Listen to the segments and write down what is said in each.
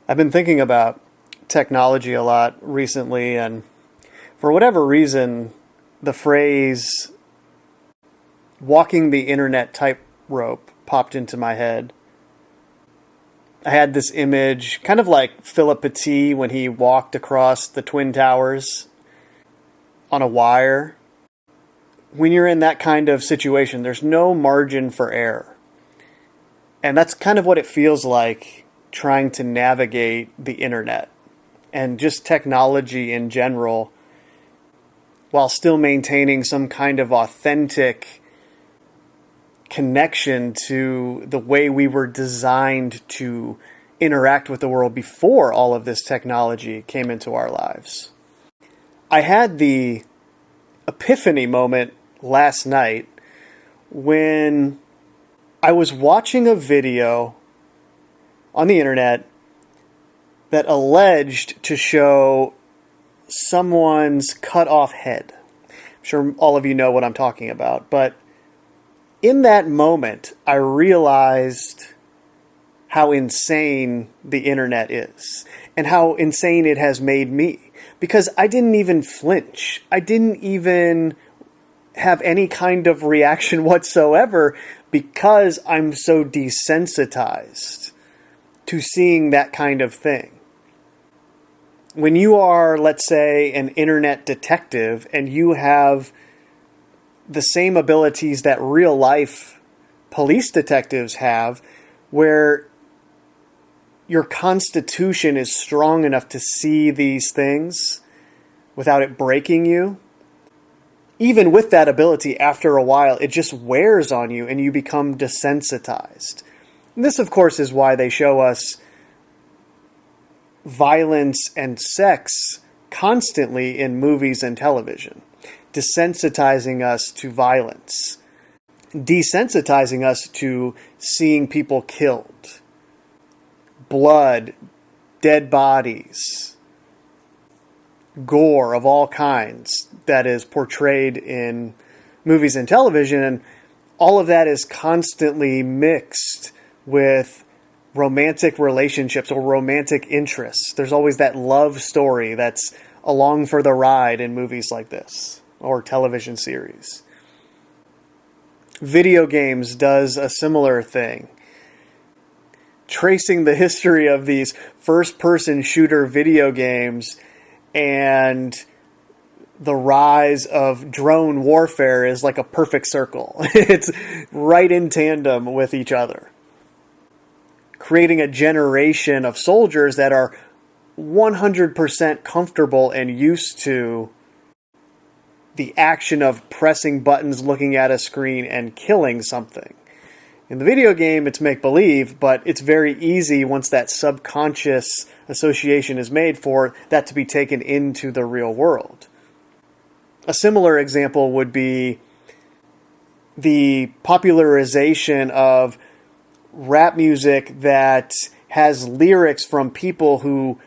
I've been thinking about technology a lot recently, and for whatever reason, the phrase walking the internet tightrope popped into my head. I had this image, kind of like Philip Petit when he walked across the Twin Towers on a wire. When you're in that kind of situation, there's no margin for error. And that's kind of what it feels like trying to navigate the internet and just technology in general, while still maintaining some kind of authentic connection to the way we were designed to interact with the world before all of this technology came into our lives. I had the epiphany moment last night when I was watching a video on the internet that alleged to show someone's cut off head. I'm sure all of you know what I'm talking about, but in that moment, I realized how insane the internet is and how insane it has made me, because I didn't even flinch. I didn't even have any kind of reaction whatsoever because I'm so desensitized to seeing that kind of thing. When you are, let's say, an internet detective and you have the same abilities that real life police detectives have, where your constitution is strong enough to see these things without it breaking you, even with that ability, after a while, it just wears on you and you become desensitized. And this, of course, is why they show us violence and sex constantly in movies and television, desensitizing us to violence, desensitizing us to seeing people killed, blood, dead bodies, gore of all kinds that is portrayed in movies and television. And all of that is constantly mixed with romantic relationships or romantic interests. There's always that love story that's along for the ride in movies like this or television series. Video games does a similar thing. Tracing the history of these first-person shooter video games and the rise of drone warfare is like a perfect circle. It's right in tandem with each other, creating a generation of soldiers that are 100% comfortable and used to the action of pressing buttons, looking at a screen, and killing something. In the video game, it's make-believe, but it's very easy once that subconscious association is made for that to be taken into the real world. A similar example would be the popularization of rap music that has lyrics from people who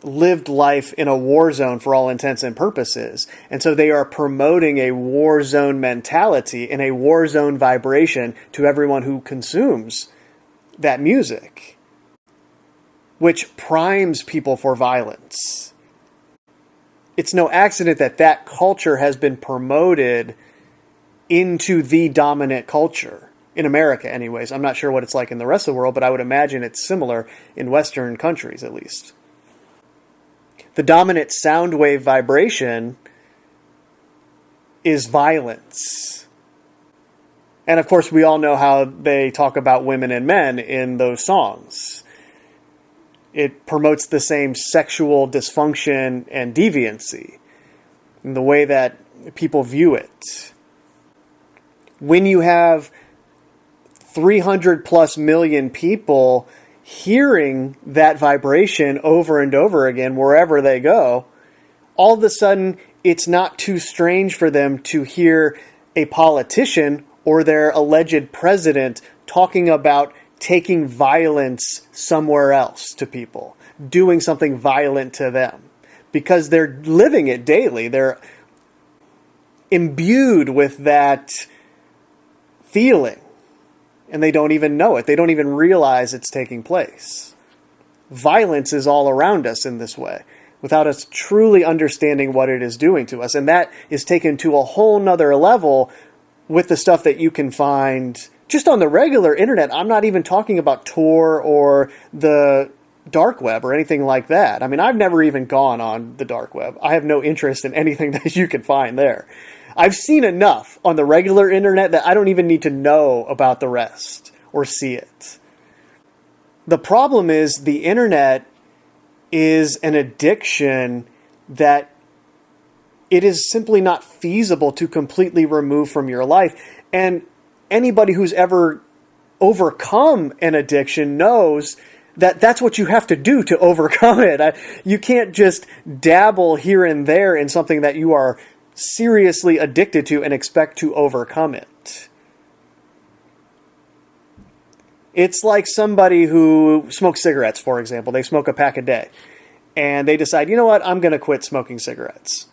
lived life in a war zone for all intents and purposes. And so they are promoting a war zone mentality and a war zone vibration to everyone who consumes that music, which primes people for violence. It's no accident that that culture has been promoted into the dominant culture. In America, anyways. I'm not sure what it's like in the rest of the world, but I would imagine it's similar in Western countries, at least. The dominant sound wave vibration is violence. And of course, we all know how they talk about women and men in those songs. It promotes the same sexual dysfunction and deviancy in the way that people view it. When you have 300 plus million people hearing that vibration over and over again wherever they go, all of a sudden it's not too strange for them to hear a politician or their alleged president talking about taking violence somewhere else to people, doing something violent to them, because they're living it daily. They're imbued with that feeling. And they don't even know it. They don't even realize it's taking place. violence is all around us in this way, without us truly understanding what it is doing to us. And that is taken to a whole nother level with the stuff that you can find just on the regular internet. I'm not even talking about Tor or the dark web or anything like that. I mean, I've never even gone on the dark web. I have no interest in anything that you can find there. I've seen enough on the regular internet that I don't even need to know about the rest or see it. The problem is the internet is an addiction that it is simply not feasible to completely remove from your life. And anybody who's ever overcome an addiction knows that that's what you have to do to overcome it. You can't just dabble here and there in something that you are seriously addicted to and expect to overcome it. It's like somebody who smokes cigarettes, for example. They smoke a pack a day. And they decide, you know what, I'm going to quit smoking cigarettes.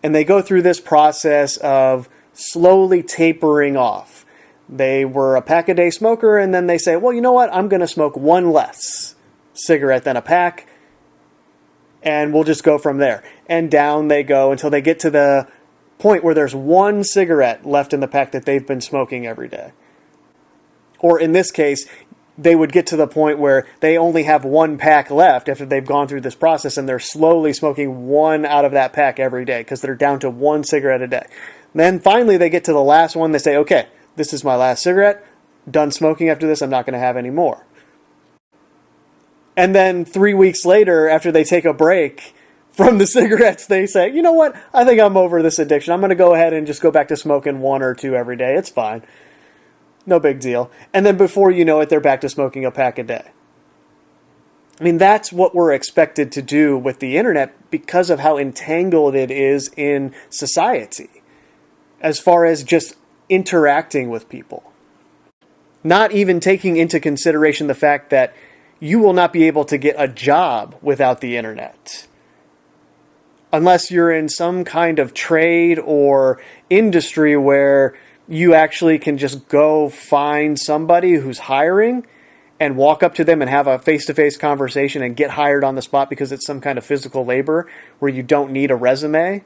And they go through this process of slowly tapering off. They were a pack a day smoker, and then they say, well, you know what, I'm going to smoke one less cigarette than a pack, and we'll just go from there. And down they go until they get to the point where there's one cigarette left in the pack that they've been smoking every day. Or in this case, they would get to the point where they only have one pack left after they've gone through this process, and they're slowly smoking one out of that pack every day because they're down to one cigarette a day. Then finally they get to the last one. They say, okay, this is my last cigarette. Done smoking after this. I'm not going to have any more. And then 3 weeks later, after they take a break from the cigarettes, they say, you know what? I think I'm over this addiction. I'm going to go ahead and just go back to smoking one or two every day. It's fine. No big deal. And then before you know it, they're back to smoking a pack a day. I mean, that's what we're expected to do with the internet because of how entangled it is in society as far as just interacting with people. Not even taking into consideration the fact that you will not be able to get a job without the internet. Unless you're in some kind of trade or industry where you actually can just go find somebody who's hiring and walk up to them and have a face-to-face conversation and get hired on the spot because it's some kind of physical labor where you don't need a resume.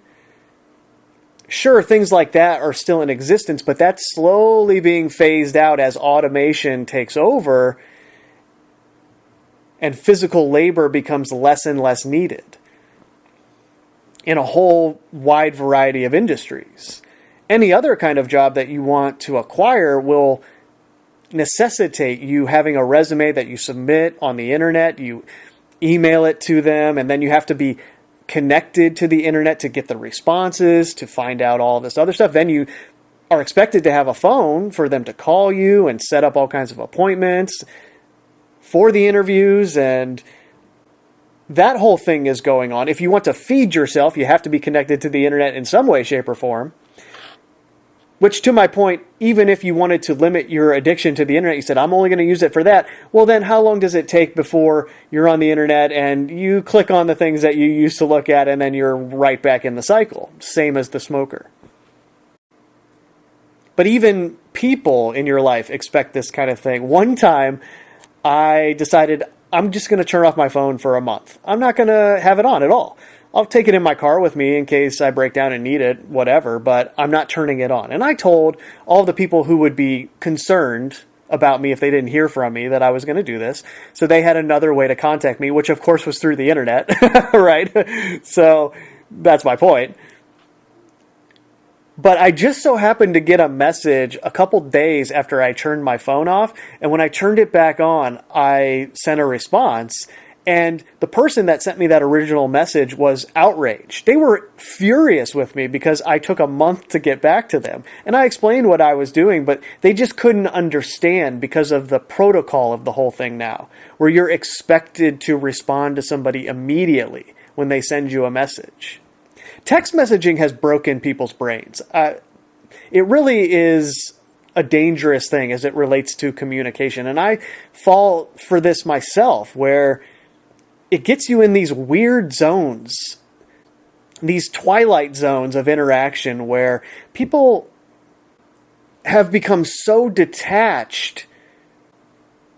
Sure, things like that are still in existence, but that's slowly being phased out as automation takes over and physical labor becomes less and less needed in a whole wide variety of industries. Any other kind of job that you want to acquire will necessitate you having a resume that you submit on the internet, you email it to them, and then you have to be connected to the internet to get the responses, to find out all this other stuff. Then you are expected to have a phone for them to call you and set up all kinds of appointments for the interviews, and that whole thing is going on. If you want to feed yourself, you have to be connected to the internet in some way, shape, or form. Which, to my point, even if you wanted to limit your addiction to the internet, you said, I'm only going to use it for that. Well, then how long does it take before you're on the internet and you click on the things that you used to look at and then you're right back in the cycle? Same as the smoker. But even people in your life expect this kind of thing. One time, I decided I'm just going to turn off my phone for a month. I'm not going to have it on at all. I'll take it in my car with me in case I break down and need it, whatever, but I'm not turning it on. And I told all the people who would be concerned about me if they didn't hear from me that I was going to do this. So they had another way to contact me, which of course was through the internet, right? So that's my point. But I just so happened to get a message a couple days after I turned my phone off. And when I turned it back on, I sent a response. And the person that sent me that original message was outraged. They were furious with me because I took a month to get back to them. And I explained what I was doing, but they just couldn't understand because of the protocol of the whole thing now, where you're expected to respond to somebody immediately when they send you a message. Text messaging has broken people's brains. It really is a dangerous thing as it relates to communication. And I fall for this myself, where it gets you in these weird zones, these twilight zones of interaction where people have become so detached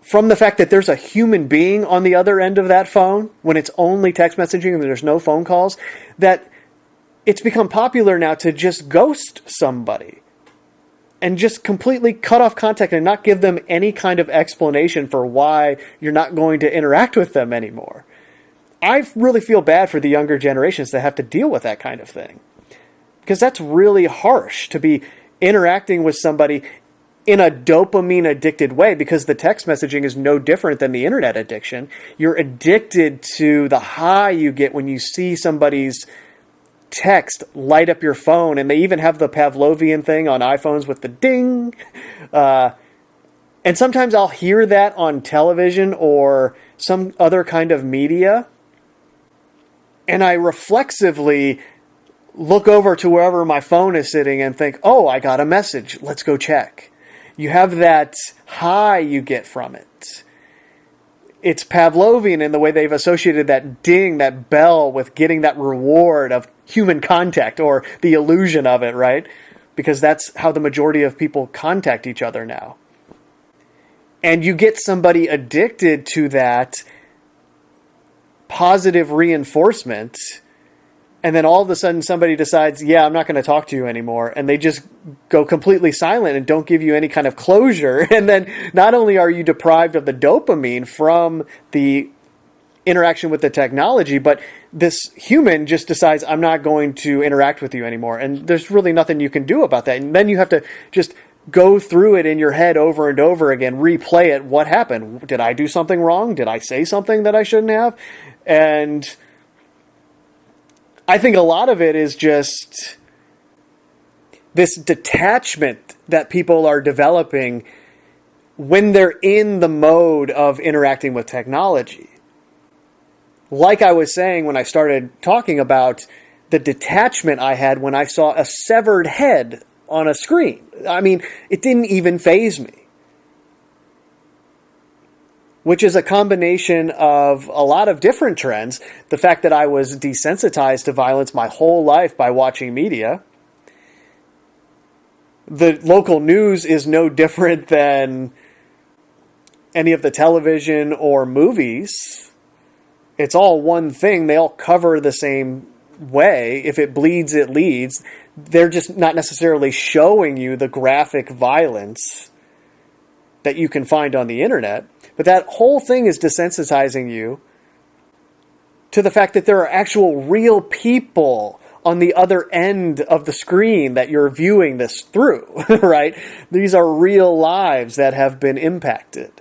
from the fact that there's a human being on the other end of that phone, when it's only text messaging and there's no phone calls, that it's become popular now to just ghost somebody and just completely cut off contact and not give them any kind of explanation for why you're not going to interact with them anymore. I really feel bad for the younger generations that have to deal with that kind of thing, because that's really harsh to be interacting with somebody in a dopamine addicted way, because the text messaging is no different than the internet addiction. You're addicted to the high you get when you see somebody's text light up your phone, and they even have the Pavlovian thing on iPhones with the ding. And sometimes I'll hear that on television or some other kind of media, and I reflexively look over to wherever my phone is sitting and think, oh, I got a message. Let's go check. You have that high you get from it. It's Pavlovian in the way they've associated that ding, that bell, with getting that reward of human contact, or the illusion of it, right? Because that's how the majority of people contact each other now. And you get somebody addicted to that positive reinforcement, and then all of a sudden somebody decides, yeah, I'm not going to talk to you anymore. And they just go completely silent and don't give you any kind of closure. And then not only are you deprived of the dopamine from the interaction with the technology, but this human just decides, I'm not going to interact with you anymore. And there's really nothing you can do about that. And then you have to just go through it in your head over and over again, replay it. What happened? Did I do something wrong? Did I say something that I shouldn't have? And I think a lot of it is just this detachment that people are developing when they're in the mode of interacting with technology. Like I was saying when I started talking about the detachment I had when I saw a severed head on a screen. I mean, it didn't even faze me. Which is a combination of a lot of different trends. The fact that I was desensitized to violence my whole life by watching media. The local news is no different than any of the television or movies. It's all one thing. They all cover the same way. If it bleeds, it leads. They're just not necessarily showing you the graphic violence that you can find on the internet. But that whole thing is desensitizing you to the fact that there are actual real people on the other end of the screen that you're viewing this through, right? These are real lives that have been impacted.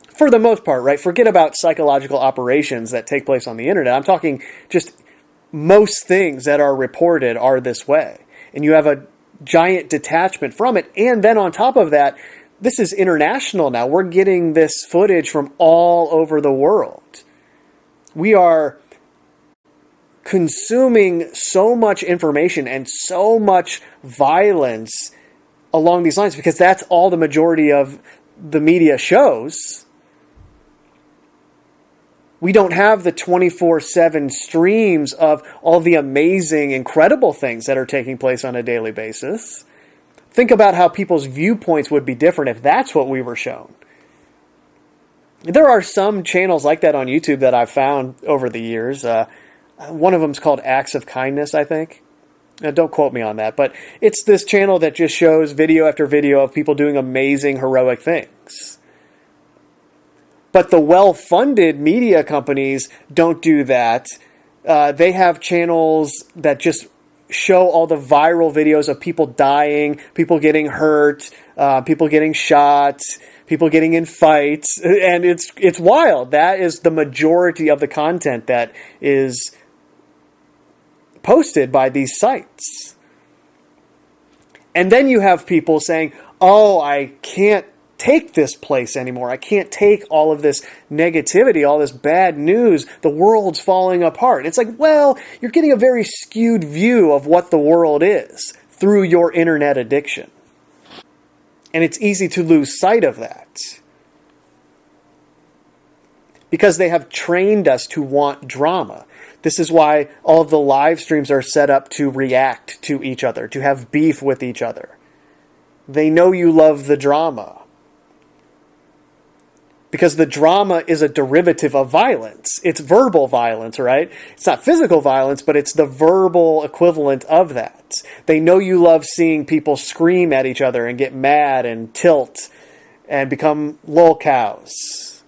For the most part, right? Forget about psychological operations that take place on the internet. I'm talking just most things that are reported are this way. And you have a giant detachment from it. And then on top of that, this is international now. We're getting this footage from all over the world. We are consuming so much information and so much violence along these lines because that's all the majority of the media shows. We don't have the 24/7 streams of all the amazing, incredible things that are taking place on a daily basis. Think about how people's viewpoints would be different if that's what we were shown. There are some channels like that on YouTube that I've found over the years. One of them is called Acts of Kindness, I think. Now, don't quote me on that, but it's this channel that just shows video after video of people doing amazing, heroic things. But the well-funded media companies don't do that. They have channels that just show all the viral videos of people dying, people getting hurt, people getting shot, people getting in fights, and it's wild. That is the majority of the content that is posted by these sites. And then you have people saying, oh, I can't take this place anymore. I can't take all of this negativity, all this bad news. The world's falling apart. It's like, well, you're getting a very skewed view of what the world is through your internet addiction. And it's easy to lose sight of that. Because they have trained us to want drama. This is why all of the live streams are set up to react to each other, to have beef with each other. They know you love the drama. because the drama is a derivative of violence. It's verbal violence, right? It's not physical violence, but it's the verbal equivalent of that. They know you love seeing people scream at each other and get mad and tilt and become lolcows.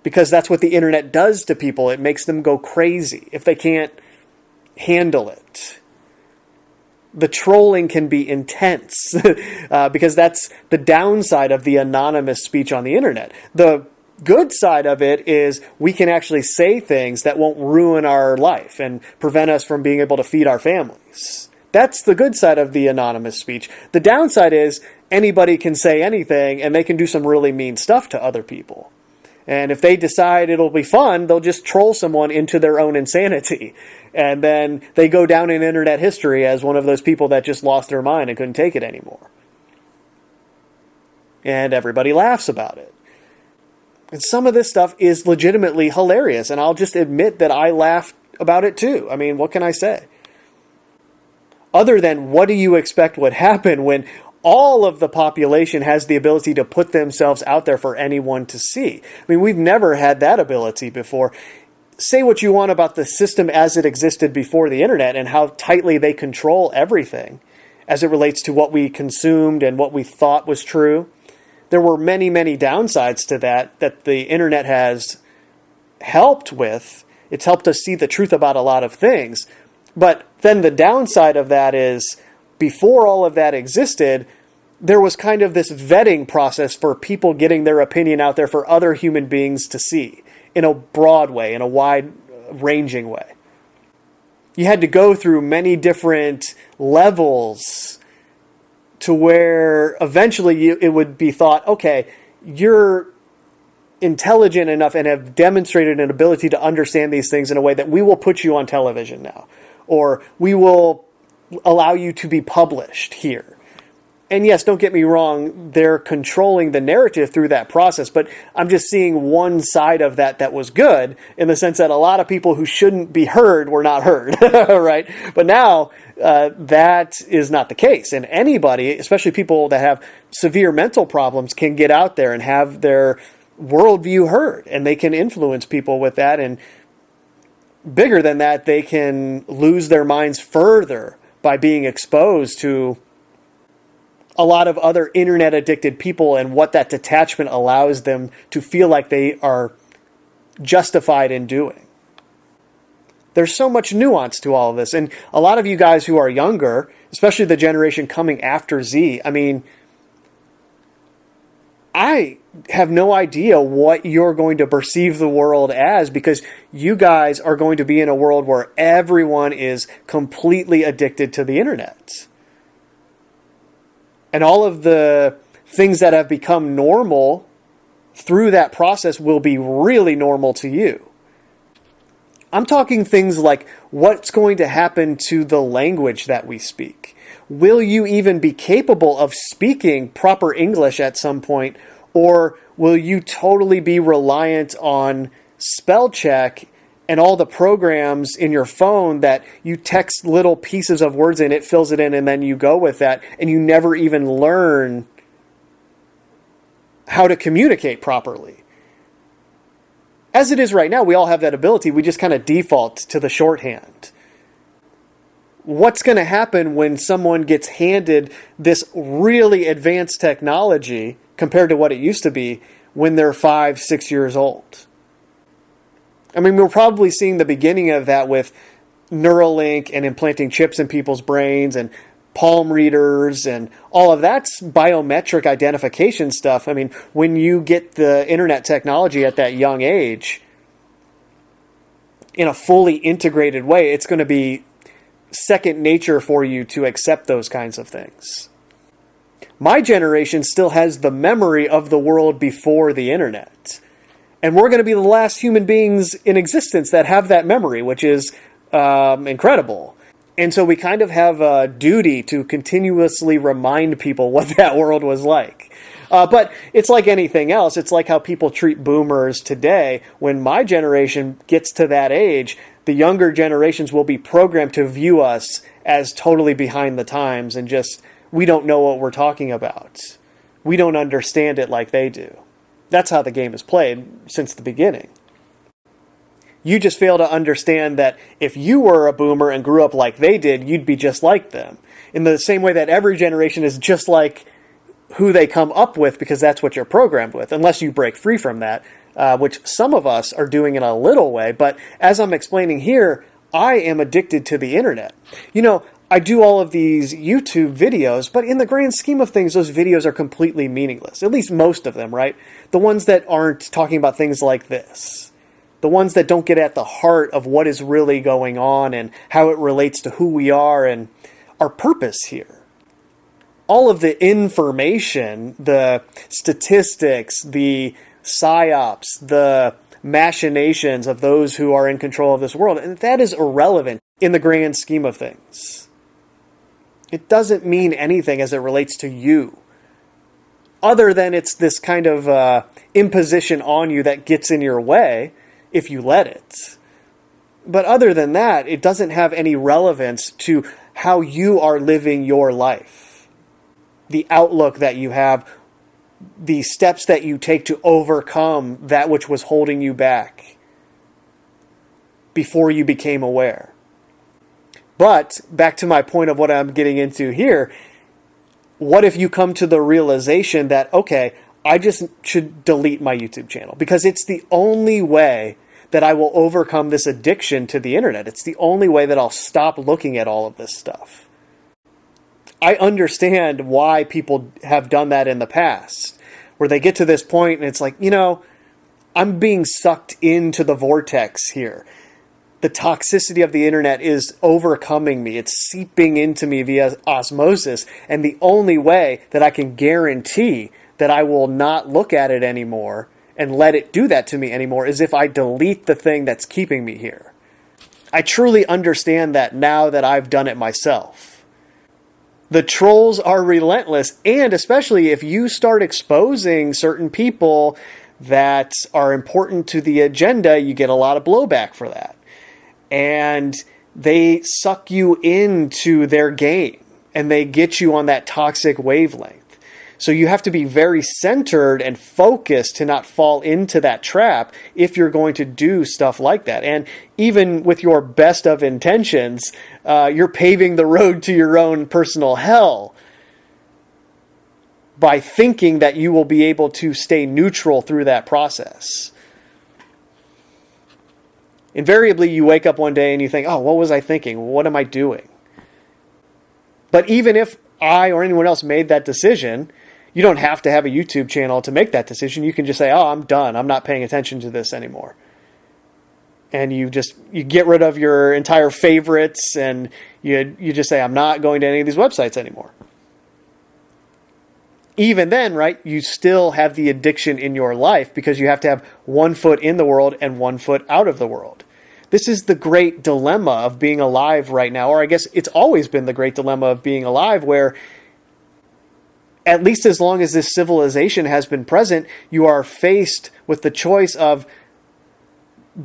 Because that's what the internet does to people. It makes them go crazy if they can't handle it. The trolling can be intense because that's the downside of the anonymous speech on the internet. The good side of it is we can actually say things that won't ruin our life and prevent us from being able to feed our families. That's the good side of the anonymous speech. The downside is anybody can say anything and they can do some really mean stuff to other people. And if they decide it'll be fun, they'll just troll someone into their own insanity. And then they go down in internet history as one of those people that just lost their mind and couldn't take it anymore. And everybody laughs about it. And some of this stuff is legitimately hilarious. And I'll just admit that I laughed about it too. I mean, what can I say? Other than what do you expect would happen when all of the population has the ability to put themselves out there for anyone to see? I mean, we've never had that ability before. Say what you want about the system as it existed before the internet and how tightly they control everything as it relates to what we consumed and what we thought was true. There were many, many downsides to that the internet has helped with. It's helped us see the truth about a lot of things. But then the downside of that is, before all of that existed, there was kind of this vetting process for people getting their opinion out there for other human beings to see in a broad way, in a wide-ranging way. You had to go through many different levels to where eventually it would be thought, okay, you're intelligent enough and have demonstrated an ability to understand these things in a way that we will put you on television now, or we will allow you to be published here. And yes, don't get me wrong, they're controlling the narrative through that process, but I'm just seeing one side of that was good, in the sense that a lot of people who shouldn't be heard were not heard, right? But now that is not the case, and anybody, especially people that have severe mental problems, can get out there and have their worldview heard, and they can influence people with that, and bigger than that, they can lose their minds further by being exposed to a lot of other internet addicted people and what that detachment allows them to feel like they are justified in doing. There's so much nuance to all of this. And a lot of you guys who are younger, especially the generation coming after Z, I mean, I have no idea what you're going to perceive the world as, because you guys are going to be in a world where everyone is completely addicted to the internet. And all of the things that have become normal through that process will be really normal to you. I'm talking things like what's going to happen to the language that we speak. Will you even be capable of speaking proper English at some point, or will you totally be reliant on spell check and all the programs in your phone that you text little pieces of words in, it fills it in, and then you go with that, and you never even learn how to communicate properly? As it is right now, we all have that ability. We just kind of default to the shorthand. What's going to happen when someone gets handed this really advanced technology compared to what it used to be when they're 5, 6 years old? I mean, we're probably seeing the beginning of that with Neuralink and implanting chips in people's brains and palm readers and all of that's biometric identification stuff. I mean, when you get the internet technology at that young age in a fully integrated way, it's going to be second nature for you to accept those kinds of things. My generation still has the memory of the world before the internet. And we're going to be the last human beings in existence that have that memory, which is incredible. And so we kind of have a duty to continuously remind people what that world was like. But it's like anything else. It's like how people treat boomers today. When my generation gets to that age, the younger generations will be programmed to view us as totally behind the times and just, we don't know what we're talking about. we don't understand it like they do. That's how the game is played since the beginning. You just fail to understand that if you were a boomer and grew up like they did, you'd be just like them. In the same way that every generation is just like who they come up with, because that's what you're programmed with, unless you break free from that, which some of us are doing in a little way. But as I'm explaining here, I am addicted to the internet. I do all of these YouTube videos, but in the grand scheme of things, those videos are completely meaningless. At least most of them, right? The ones that aren't talking about things like this. The ones that don't get at the heart of what is really going on and how it relates to who we are and our purpose here. All of the information, the statistics, the psyops, the machinations of those who are in control of this world, and that is irrelevant in the grand scheme of things. It doesn't mean anything as it relates to you, other than it's this kind of imposition on you that gets in your way if you let it. But other than that, it doesn't have any relevance to how you are living your life, the outlook that you have, the steps that you take to overcome that which was holding you back before you became aware. But back to my point of what I'm getting into here, what if you come to the realization that, okay, I just should delete my YouTube channel because it's the only way that I will overcome this addiction to the internet. It's the only way that I'll stop looking at all of this stuff. I understand why people have done that in the past, where they get to this point and it's like, I'm being sucked into the vortex here. The toxicity of the internet is overcoming me. It's seeping into me via osmosis. And the only way that I can guarantee that I will not look at it anymore and let it do that to me anymore is if I delete the thing that's keeping me here. I truly understand that now that I've done it myself. The trolls are relentless, and especially if you start exposing certain people that are important to the agenda, you get a lot of blowback for that. And they suck you into their game, and they get you on that toxic wavelength. So you have to be very centered and focused to not fall into that trap if you're going to do stuff like that. And even with your best of intentions, you're paving the road to your own personal hell by thinking that you will be able to stay neutral through that process. Invariably, you wake up one day and you think, oh, what was I thinking? What am I doing? But even if I or anyone else made that decision, you don't have to have a YouTube channel to make that decision. You can just say, oh, I'm done. I'm not paying attention to this anymore. And you get rid of your entire favorites and you just say, I'm not going to any of these websites anymore. Even then, right, you still have the addiction in your life because you have to have 1 foot in the world and 1 foot out of the world. This is the great dilemma of being alive right now, or I guess it's always been the great dilemma of being alive, where at least as long as this civilization has been present, you are faced with the choice of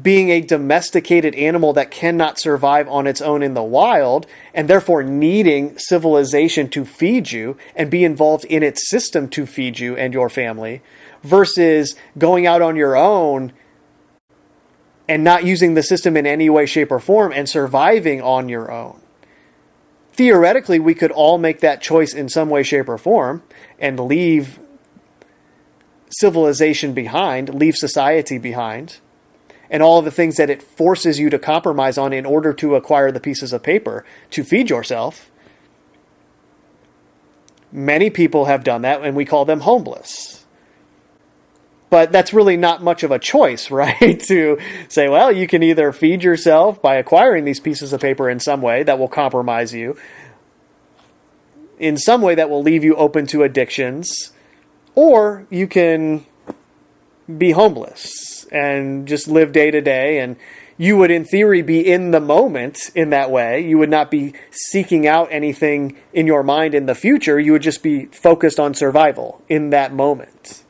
being a domesticated animal that cannot survive on its own in the wild, and therefore needing civilization to feed you and be involved in its system to feed you and your family, versus going out on your own and not using the system in any way, shape, or form and surviving on your own. Theoretically, we could all make that choice in some way, shape, or form and leave civilization behind, leave society behind, and all of the things that it forces you to compromise on in order to acquire the pieces of paper to feed yourself. Many people have done that, and we call them homeless. But that's really not much of a choice, right? To say, well, you can either feed yourself by acquiring these pieces of paper in some way that will compromise you, in some way that will leave you open to addictions, or you can be homeless and just live day to day, and you would in theory be in the moment in that way. You would not be seeking out anything in your mind in the future. You would just be focused on survival in that moment.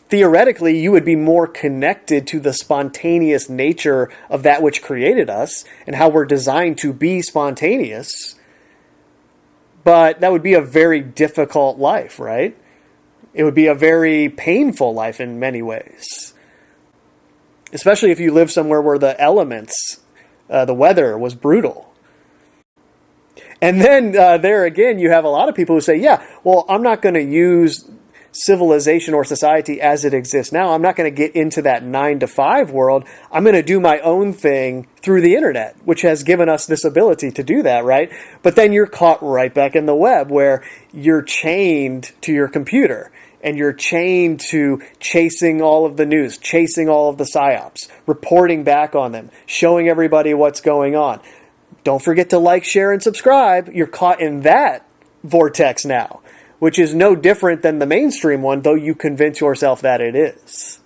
Theoretically, you would be more connected to the spontaneous nature of that which created us and how we're designed to be spontaneous. But that would be a very difficult life, right? It would be a very painful life in many ways, especially if you live somewhere where the elements, the weather was brutal. And then there again, you have a lot of people who say, yeah, well, I'm not going to use civilization or society as it exists now. I'm not going to get into that 9-to-5 world. I'm going to do my own thing through the internet, which has given us this ability to do that, right? But then you're caught right back in the web where you're chained to your computer and you're chained to chasing all of the news, chasing all of the psyops, reporting back on them, showing everybody what's going on. Don't forget to like, share, and subscribe. You're caught in that vortex now, which is no different than the mainstream one, though you convince yourself that it is.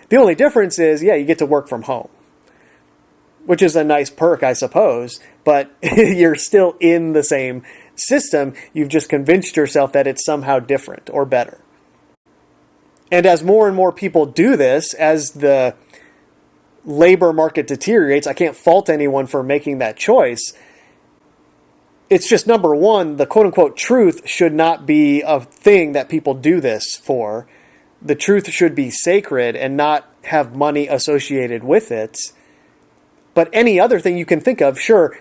The only difference is, yeah, you get to work from home, which is a nice perk, I suppose, but you're still in the same system. You've just convinced yourself that it's somehow different or better. And as more and more people do this, as the labor market deteriorates, I can't fault anyone for making that choice. It's just, number one, the quote-unquote truth should not be a thing that people do this for. The truth should be sacred and not have money associated with it. But any other thing you can think of, sure,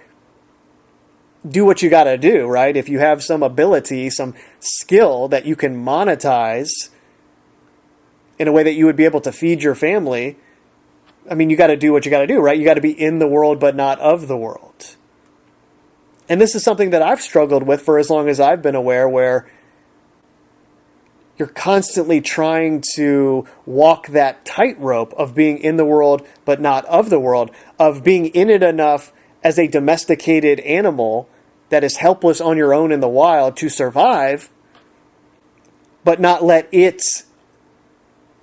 do what you got to do, right? If you have some ability, some skill that you can monetize in a way that you would be able to feed your family, I mean, you got to do what you got to do, right? You got to be in the world but not of the world. And this is something that I've struggled with for as long as I've been aware, where you're constantly trying to walk that tightrope of being in the world but not of the world, of being in it enough as a domesticated animal that is helpless on your own in the wild to survive, but not let it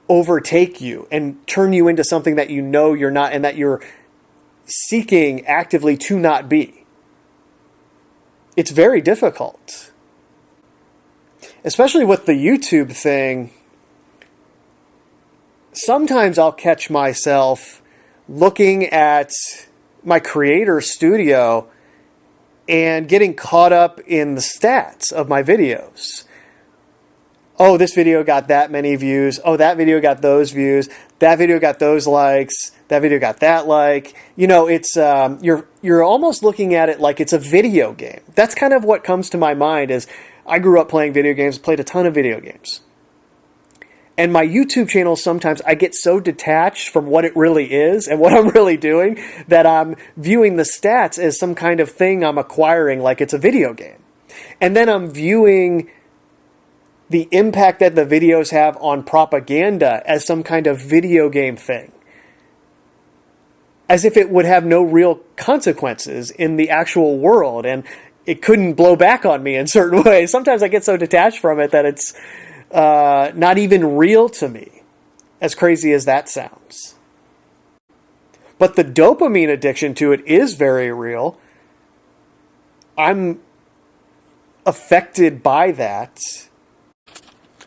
overtake you and turn you into something that you know you're not and that you're seeking actively to not be. It's very difficult. Especially with the YouTube thing, sometimes I'll catch myself looking at my creator studio and getting caught up in the stats of my videos. Oh, this video got that many views. Oh, that video got those views. That video got those likes. That video got that like. You know, it's you're almost looking at it like it's a video game. That's kind of what comes to my mind. Is I grew up playing video games, played a ton of video games. And my YouTube channel, sometimes I get so detached from what it really is and what I'm really doing that I'm viewing the stats as some kind of thing I'm acquiring like it's a video game. And then I'm viewing the impact that the videos have on propaganda as some kind of video game thing. As if it would have no real consequences in the actual world and it couldn't blow back on me in certain ways. Sometimes I get so detached from it that it's not even real to me, as crazy as that sounds. But the dopamine addiction to it is very real. I'm affected by that.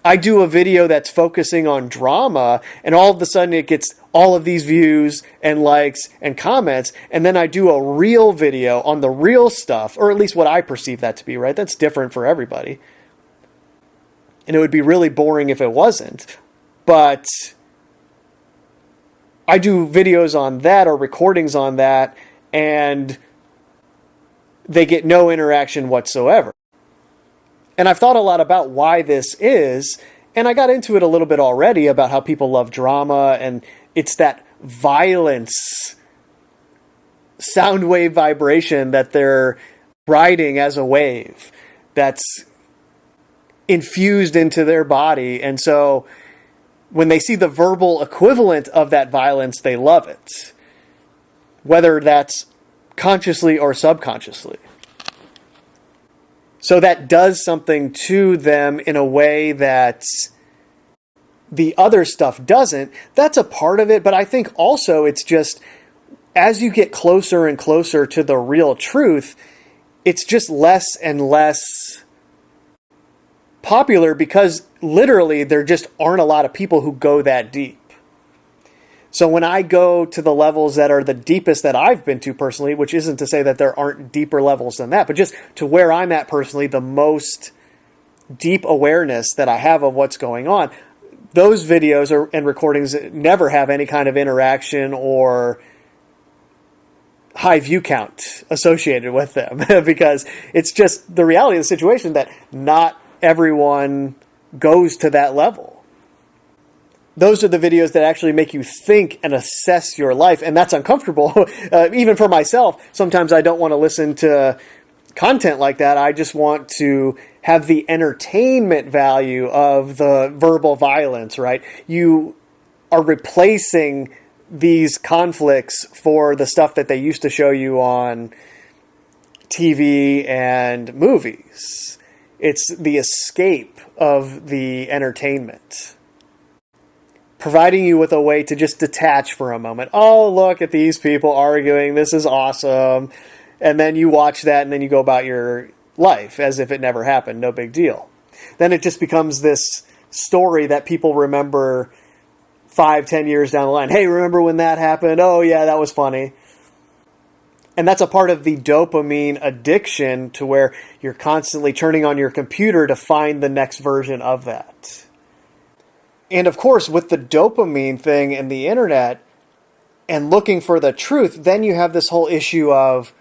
I do a video that's focusing on drama, and all of a sudden it gets all of these views and likes and comments, and then I do a real video on the real stuff, or at least what I perceive that to be, right? That's different for everybody. And it would be really boring if it wasn't. But I do videos on that or recordings on that, and they get no interaction whatsoever. And I've thought a lot about why this is, and I got into it a little bit already about how people love drama, and it's that violence, sound wave vibration that they're riding as a wave that's infused into their body. And so when they see the verbal equivalent of that violence, they love it, whether that's consciously or subconsciously. So that does something to them in a way that the other stuff doesn't. That's a part of it, but I think also it's just as you get closer and closer to the real truth, it's just less and less popular because literally there just aren't a lot of people who go that deep. So when I go to the levels that are the deepest that I've been to personally, which isn't to say that there aren't deeper levels than that, but just to where I'm at personally, the most deep awareness that I have of what's going on, those videos and recordings never have any kind of interaction or high view count associated with them because it's just the reality of the situation that not everyone goes to that level. Those are the videos that actually make you think and assess your life, and that's uncomfortable. Even for myself, sometimes I don't want to listen to content like that. I just want to have the entertainment value of the verbal violence, right? You are replacing these conflicts for the stuff that they used to show you on TV and movies. It's the escape of the entertainment, providing you with a way to just detach for a moment. Oh, look at these people arguing. This is awesome. And then you watch that and then you go about your life as if it never happened. No big deal. Then it just becomes this story that people remember 5-10 years down the line. Hey, remember when that happened? Oh, yeah, that was funny. And that's a part of the dopamine addiction, to where you're constantly turning on your computer to find the next version of that. And of course, with the dopamine thing and the internet and looking for the truth, then you have this whole issue of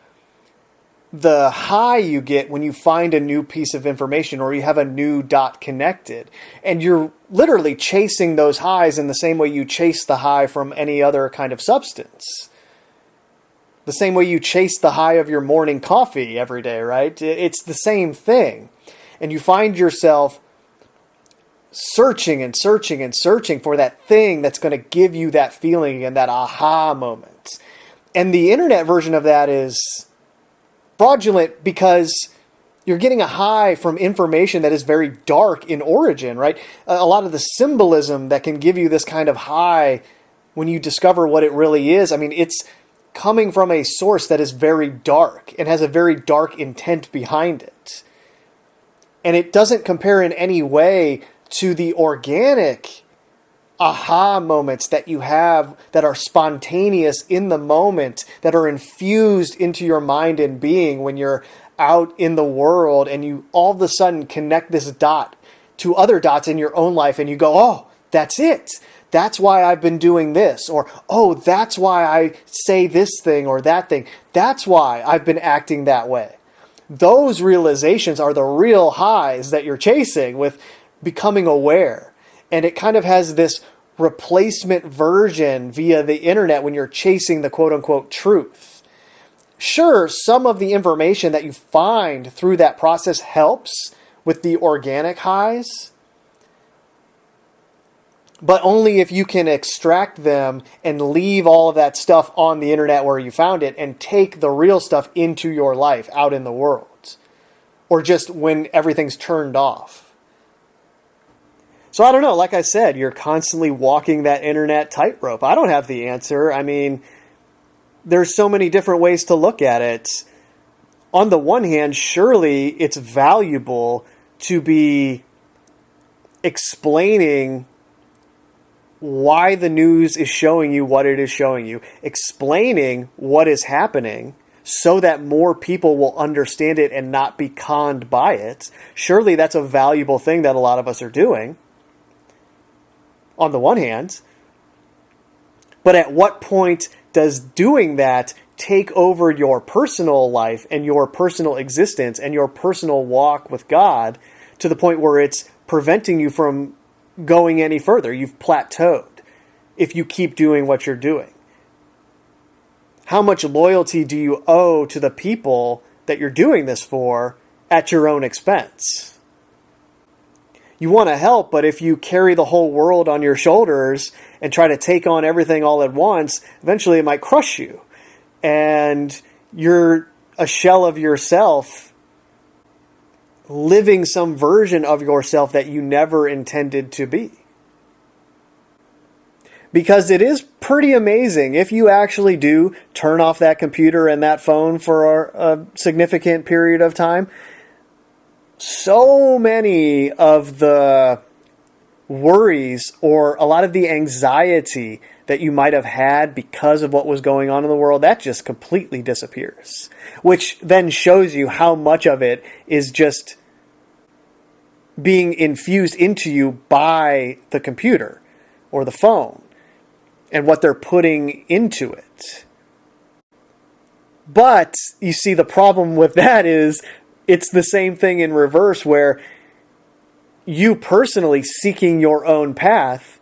the high you get when you find a new piece of information or you have a new dot connected. And you're literally chasing those highs in the same way you chase the high from any other kind of substance. The same way you chase the high of your morning coffee every day, right? It's the same thing. And you find yourself searching and searching and searching for that thing that's going to give you that feeling and that aha moment. And the internet version of that is fraudulent because you're getting a high from information that is very dark in origin, right? A lot of the symbolism that can give you this kind of high when you discover what it really is, I mean, it's coming from a source that is very dark and has a very dark intent behind it. And it doesn't compare in any way to the organic aha moments that you have that are spontaneous in the moment, that are infused into your mind and being when you're out in the world and you all of a sudden connect this dot to other dots in your own life and you go, oh, that's it. That's why I've been doing this. Or, oh, that's why I say this thing or that thing. That's why I've been acting that way. Those realizations are the real highs that you're chasing with becoming aware. And it kind of has this replacement version via the internet when you're chasing the quote-unquote truth. Sure, some of the information that you find through that process helps with the organic highs, but only if you can extract them and leave all of that stuff on the internet where you found it and take the real stuff into your life out in the world, or just when everything's turned off. So I don't know, like I said, you're constantly walking that internet tightrope. I don't have the answer. I mean, there's so many different ways to look at it. On the one hand, surely it's valuable to be explaining why the news is showing you what it is showing you, explaining what is happening so that more people will understand it and not be conned by it. Surely that's a valuable thing that a lot of us are doing, on the one hand. But at what point does doing that take over your personal life and your personal existence and your personal walk with God to the point where it's preventing you from going any further? You've plateaued if you keep doing what you're doing. How much loyalty do you owe to the people that you're doing this for at your own expense? You want to help, but if you carry the whole world on your shoulders and try to take on everything all at once, eventually it might crush you. And you're a shell of yourself, living some version of yourself that you never intended to be. Because it is pretty amazing if you actually do turn off that computer and that phone for a significant period of time. So many of the worries or a lot of the anxiety that you might have had because of what was going on in the world, that just completely disappears. Which then shows you how much of it is just being infused into you by the computer or the phone and what they're putting into it. But you see, the problem with that is it's the same thing in reverse, where you personally seeking your own path,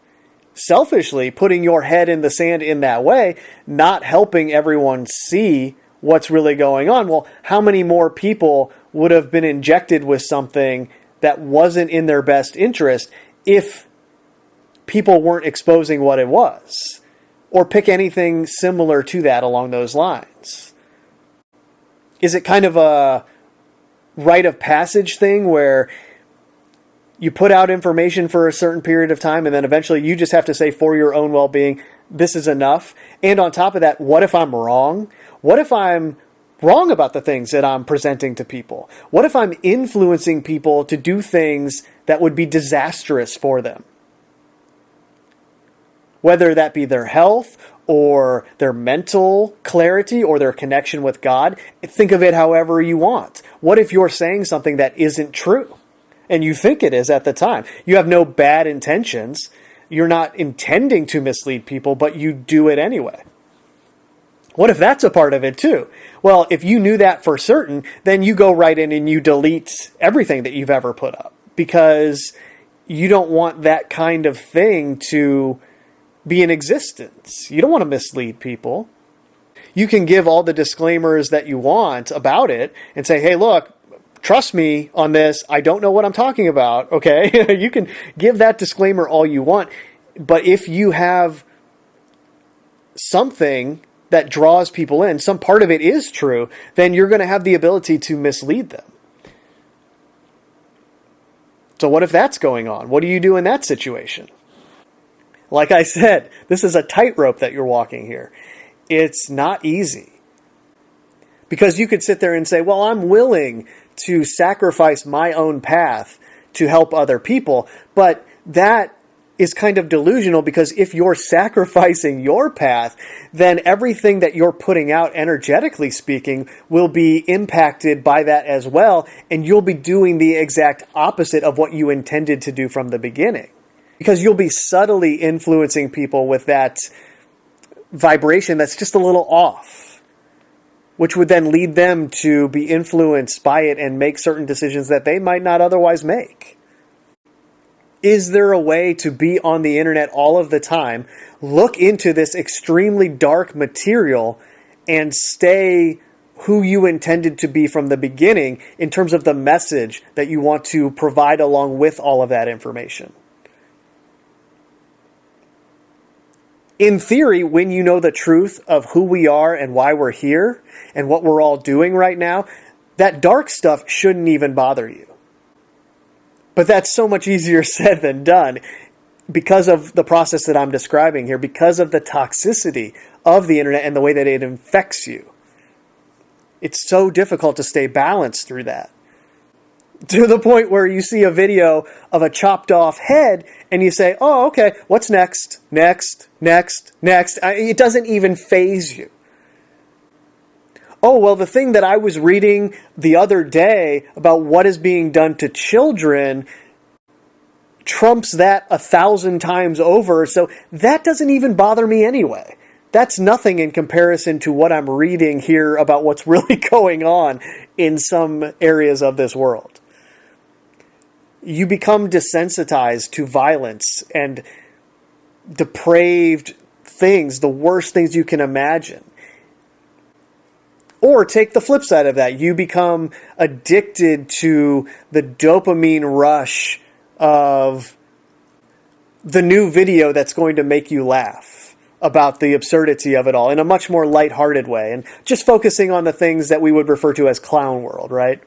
selfishly putting your head in the sand in that way, not helping everyone see what's really going on. Well, how many more people would have been injected with something that wasn't in their best interest if people weren't exposing what it was? Or pick anything similar to that along those lines. Is it kind of a rite of passage thing where you put out information for a certain period of time and then eventually you just have to say, for your own well-being, this is enough? And on top of that, what if I'm wrong? What if I'm wrong about the things that I'm presenting to people? What if I'm influencing people to do things that would be disastrous for them? Whether that be their health or their mental clarity or their connection with God, think of it however you want. What if you're saying something that isn't true and you think it is at the time? You have no bad intentions. You're not intending to mislead people, but you do it anyway. What if that's a part of it too? Well, if you knew that for certain, then you go right in and you delete everything that you've ever put up, because you don't want that kind of thing to be in existence. You don't want to mislead people. You can give all the disclaimers that you want about it and say, hey, look, trust me on this. I don't know what I'm talking about. Okay. You can give that disclaimer all you want. But if you have something that draws people in, some part of it is true, then you're going to have the ability to mislead them. So what if that's going on? What do you do in that situation? Like I said, this is a tightrope that you're walking here. It's not easy. Because you could sit there and say, well, I'm willing to sacrifice my own path to help other people. But that is kind of delusional, because if you're sacrificing your path, then everything that you're putting out, energetically speaking, will be impacted by that as well. And you'll be doing the exact opposite of what you intended to do from the beginning. Because you'll be subtly influencing people with that vibration that's just a little off, which would then lead them to be influenced by it and make certain decisions that they might not otherwise make. Is there a way to be on the internet all of the time, look into this extremely dark material, and stay who you intended to be from the beginning in terms of the message that you want to provide along with all of that information? In theory, when you know the truth of who we are and why we're here and what we're all doing right now, that dark stuff shouldn't even bother you. But that's so much easier said than done because of the process that I'm describing here, because of the toxicity of the internet and the way that it infects you. It's so difficult to stay balanced through that. To the point where you see a video of a chopped off head and you say, oh, okay, what's next? Next. It doesn't even faze you. Oh, well, the thing that I was reading the other day about what is being done to children trumps that 1,000 times over, so that doesn't even bother me anyway. That's nothing in comparison to what I'm reading here about what's really going on in some areas of this world. You become desensitized to violence and depraved things, the worst things you can imagine. Or take the flip side of that. You become addicted to the dopamine rush of the new video that's going to make you laugh about the absurdity of it all in a much more lighthearted way, and just focusing on the things that we would refer to as clown world, right?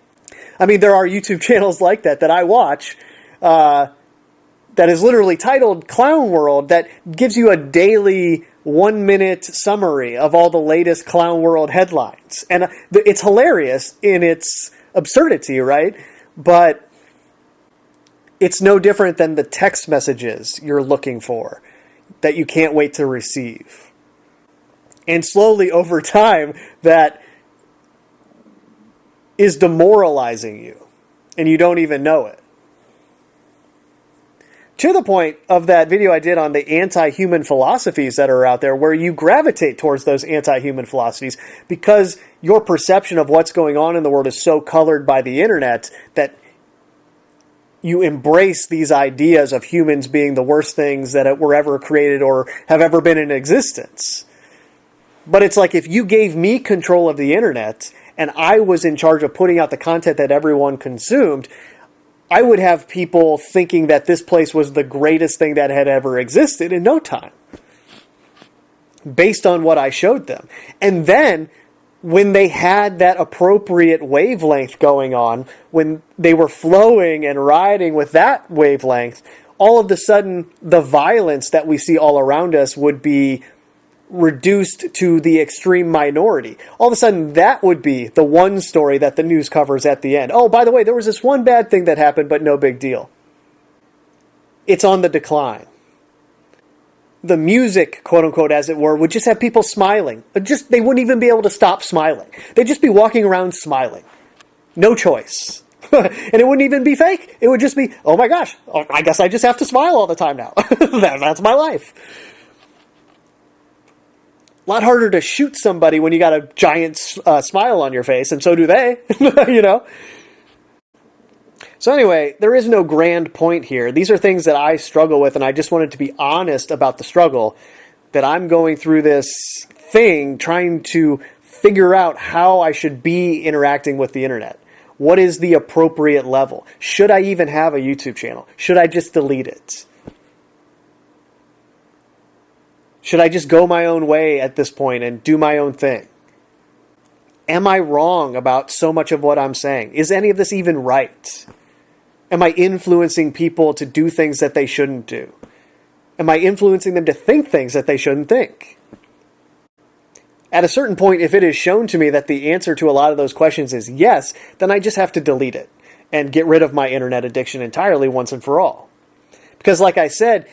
I mean, there are YouTube channels like that I watch that is literally titled Clown World, that gives you a daily 1-minute summary of all the latest Clown World headlines. And it's hilarious in its absurdity, right? But it's no different than the text messages you're looking for that you can't wait to receive. And slowly over time, that is demoralizing you, and you don't even know it. To the point of that video I did on the anti-human philosophies that are out there, where you gravitate towards those anti-human philosophies because your perception of what's going on in the world is so colored by the internet that you embrace these ideas of humans being the worst things that were ever created or have ever been in existence. But it's like, if you gave me control of the internet and I was in charge of putting out the content that everyone consumed, I would have people thinking that this place was the greatest thing that had ever existed in no time, based on what I showed them. And then, when they had that appropriate wavelength going on, when they were flowing and riding with that wavelength, all of a sudden, the violence that we see all around us would be reduced to the extreme minority. All of a sudden, that would be the one story that the news covers at the end. Oh, by the way, there was this one bad thing that happened, but no big deal. It's on the decline. The music, quote unquote, as it were, would just have people smiling. They wouldn't even be able to stop smiling. They'd just be walking around smiling. No choice. And it wouldn't even be fake. It would just be, oh my gosh, I guess I just have to smile all the time now. That's my life. A lot harder to shoot somebody when you got a giant smile on your face, and so do they, you know. So anyway, there is no grand point here. These are things that I struggle with, and I just wanted to be honest about the struggle, that I'm going through this thing trying to figure out how I should be interacting with the internet. What is the appropriate level? Should I even have a YouTube channel? Should I just delete it? Should I just go my own way at this point and do my own thing? Am I wrong about so much of what I'm saying? Is any of this even right? Am I influencing people to do things that they shouldn't do? Am I influencing them to think things that they shouldn't think? At a certain point, if it is shown to me that the answer to a lot of those questions is yes, then I just have to delete it and get rid of my internet addiction entirely once and for all. Because like I said,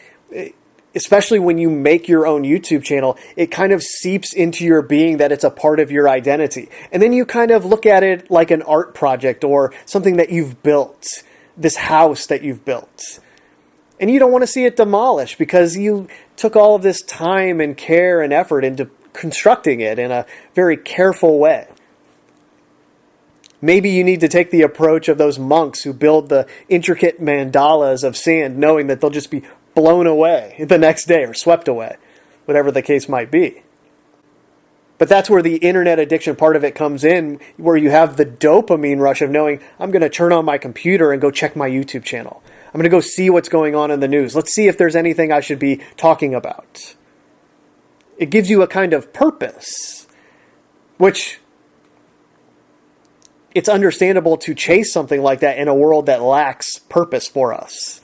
especially when you make your own YouTube channel, it kind of seeps into your being that it's a part of your identity. And then you kind of look at it like an art project or something that you've built, this house that you've built. And you don't want to see it demolished because you took all of this time and care and effort into constructing it in a very careful way. Maybe you need to take the approach of those monks who build the intricate mandalas of sand, knowing that they'll just be blown away the next day or swept away, whatever the case might be. But that's where the internet addiction part of it comes in, where you have the dopamine rush of knowing, I'm going to turn on my computer and go check my YouTube channel. I'm going to go see what's going on in the news. Let's see if there's anything I should be talking about. It gives you a kind of purpose, which it's understandable to chase something like that in a world that lacks purpose for us.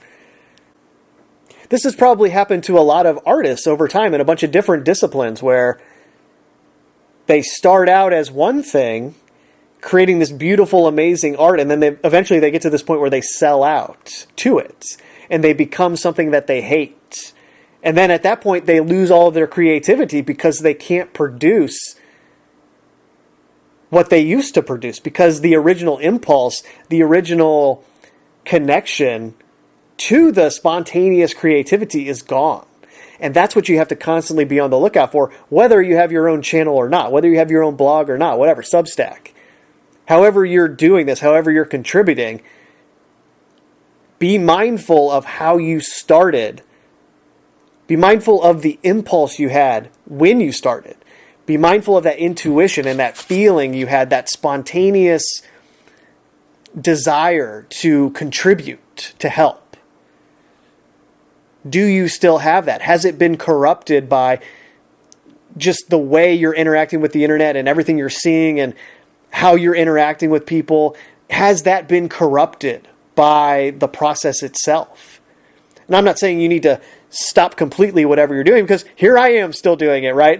This has probably happened to a lot of artists over time in a bunch of different disciplines where they start out as one thing, creating this beautiful, amazing art, and then eventually they get to this point where they sell out to it, and they become something that they hate. And then at that point, they lose all of their creativity because they can't produce what they used to produce, because the original impulse, the original connection to the spontaneous creativity is gone. And that's what you have to constantly be on the lookout for, whether you have your own channel or not, whether you have your own blog or not, whatever, Substack. However you're doing this, however you're contributing, be mindful of how you started. Be mindful of the impulse you had when you started. Be mindful of that intuition and that feeling you had, that spontaneous desire to contribute, to help. Do you still have that? Has it been corrupted by just the way you're interacting with the internet and everything you're seeing and how you're interacting with people? Has that been corrupted by the process itself? And I'm not saying you need to stop completely whatever you're doing, because here I am still doing it, right?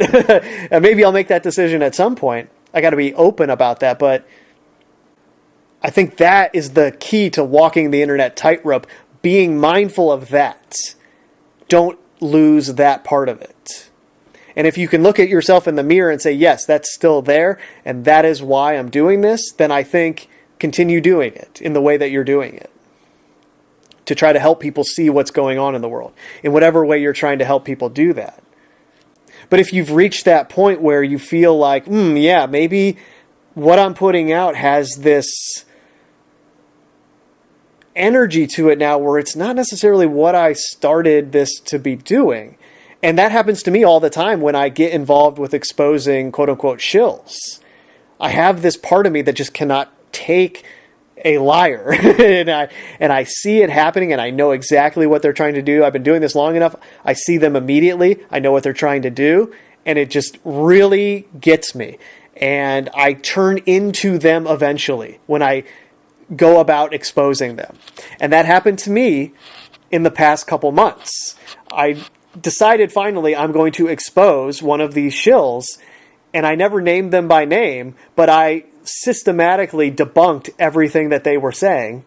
And maybe I'll make that decision at some point. I got to be open about that, but I think that is the key to walking the internet tightrope, being mindful of that. Don't lose that part of it. And if you can look at yourself in the mirror and say, yes, that's still there, and that is why I'm doing this, then I think continue doing it in the way that you're doing it. to try to help people see what's going on in the world, in whatever way you're trying to help people do that. But if you've reached that point where you feel like, yeah, maybe what I'm putting out has this energy to it now where it's not necessarily what I started this to be doing. And that happens to me all the time when I get involved with exposing quote unquote shills. I have this part of me that just cannot take a liar. and I see it happening, and I know exactly what they're trying to do. I've been doing this long enough. I see them immediately. I know what they're trying to do, and it just really gets me. And I turn into them eventually when I go about exposing them. And that happened to me in the past couple months. I decided finally I'm going to expose one of these shills, and I never named them by name, but I systematically debunked everything that they were saying.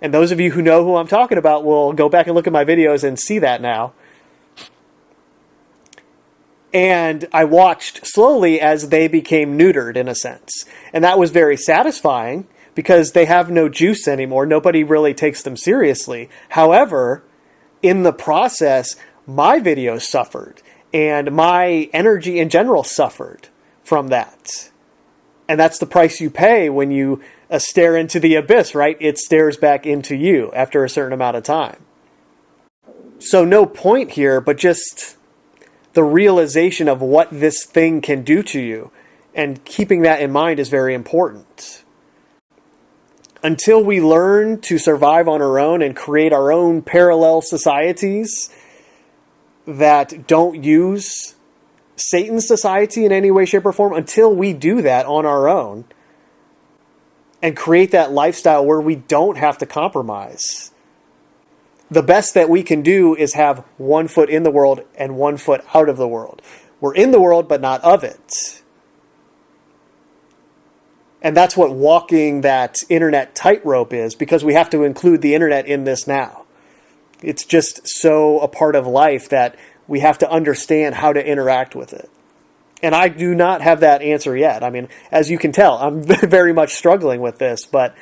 And those of you who know who I'm talking about will go back and look at my videos and see that now. And I watched slowly as they became neutered, in a sense. And that was very satisfying because they have no juice anymore. Nobody really takes them seriously. However, in the process, my videos suffered. And my energy in general suffered from that. And that's the price you pay when you stare into the abyss, right? It stares back into you after a certain amount of time. So no point here, but just the realization of what this thing can do to you. And keeping that in mind is very important. Until we learn to survive on our own and create our own parallel societies that don't use Satan's society in any way, shape, or form, until we do that on our own and create that lifestyle where we don't have to compromise, the best that we can do is have 1 foot in the world and 1 foot out of the world. We're in the world, but not of it. And that's what walking that internet tightrope is, because we have to include the internet in this now. It's just so a part of life that we have to understand how to interact with it. And I do not have that answer yet. I mean, as you can tell, I'm very much struggling with this. But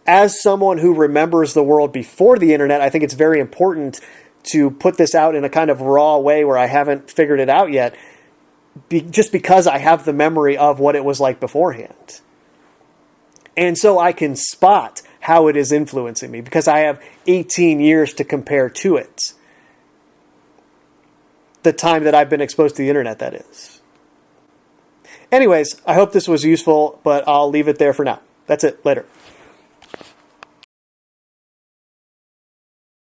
as someone who remembers the world before the internet, I think it's very important to put this out in a kind of raw way where I haven't figured it out yet, just because I have the memory of what it was like beforehand. And so I can spot how it is influencing me because I have 18 years to compare to it. The time that I've been exposed to the internet, that is. Anyways, I hope this was useful, but I'll leave it there for now. That's it. Later.